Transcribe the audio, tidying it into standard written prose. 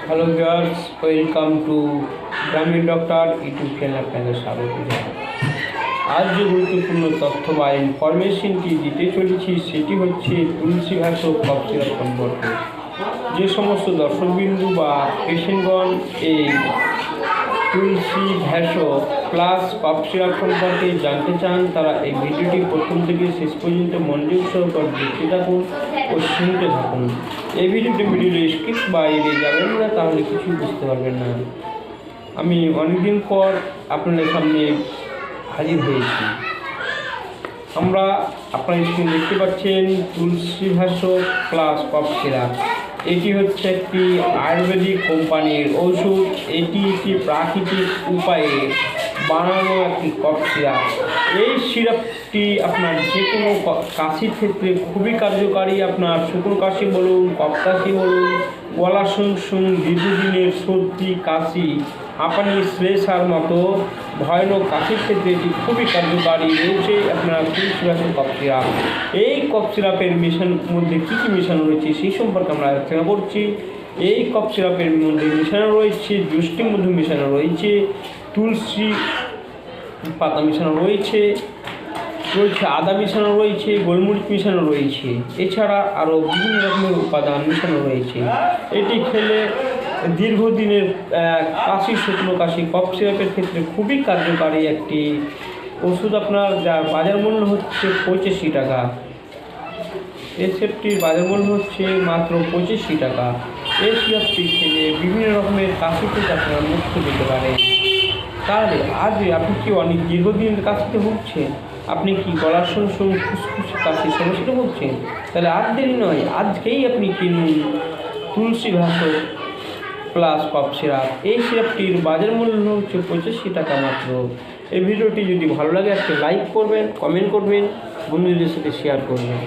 Hello viewers, welcome to গ্রামীণ doctor YouTube channel. আপনাদের স্বাগত জানাই। আজ যে গুরুত্বপূর্ণ তথ্য বা ইনফরমেশনটি দিতে চলেছি সেটি হচ্ছে তুলসীভাষক কফ সিরাপ সম্পর্কে। যে সমস্ত দর্শকবিন্দু বা পেশেন্টগণ এই তুলসীভাষক প্লাস কফ সিরাপ সম্পর্কে জানতে চান, তারা এই ভিডিওটি প্রথম থেকে শেষ পর্যন্ত মনোযোগ সহকারে দেখতে থাকুন ও শুনতে থাকুন। এই ভিডিওটি স্কিপ বা এড়িয়ে যাবেন না, তাহলে কিছুই বুঝতে পারবেন না। আমি অনেকদিন পর আপনাদের সামনে হাজির হয়েছি। আমরা আপনার স্ক্রিনে দেখতে পাচ্ছেন তুলসীভাষক প্লাস কফ সিরাপ। এটি হচ্ছে একটি আয়ুর্বেদিক কোম্পানির ওষুধ। এটি একটি প্রাকৃতিক উপায়ে বানানো একটি কফ সিরাপ। এই সিরাপটি আপনার যে কোনো কাশির ক্ষেত্রে খুবই কার্যকারী। আপনার শুকনো কাশি বলুন, কফ কাশি বলুন, গলা শুং দীর্ঘদিনের সর্দি কাশি, হাঁপানি, শ্লেষার মতো ভয়ানক কাশির ক্ষেত্রে এটি খুবই কার্যকারী রয়েছে আপনার তুলসীভাষক কফ সিরাপ। এই কফ সিরাপের মধ্যে কী কী মেশানো রয়েছে সেই সম্পর্কে আমরা আলোচনা করছি। এই কফ সিরাপের মধ্যে মেশানো রয়েছে যষ্টি মধু, মেশানো রয়েছে তুলসী পাতা, মেশানো রয়েছে আদা, মেশানো রয়েছে গোলমরিচ, মেশানো রয়েছে। এছাড়া আরও বিভিন্ন রকমের উপাদান মেশানো রয়েছে। এটি খেলে দীর্ঘদিনের কাশি, শুকনো কাশি, কফ সিরাপের ক্ষেত্রে খুবই কার্যকারী একটি ওষুধ। আপনার যার বাজার মূল্য হচ্ছে 85 টাকা। এই সিরাপটির বাজার মূল্য হচ্ছে মাত্র 85 টাকা। এই সিরাপটি খেলে বিভিন্ন রকমের কাশি থেকে আপনারা মুক্তি পেতে পারেন। তাহলে আজ আপনি কি অনেক দীর্ঘদিনের কাশিতে ভুগছেন? আপনি কি গলার শুং ফুসফুসে কাশি সমস্যাটা ভুগছেন? তাহলে আর দেরি নয়, আজকেই আপনি কিনুন তুলসীভাষক প্লাস কফ সিরাপ। এই সিরাপটির বাজার মূল্য হচ্ছে 85 টাকা মাত্র। এই ভিডিওটি যদি ভালো লাগে একটা লাইক করবেন, কমেন্ট করবেন, বন্ধুদের সাথে শেয়ার করবেন।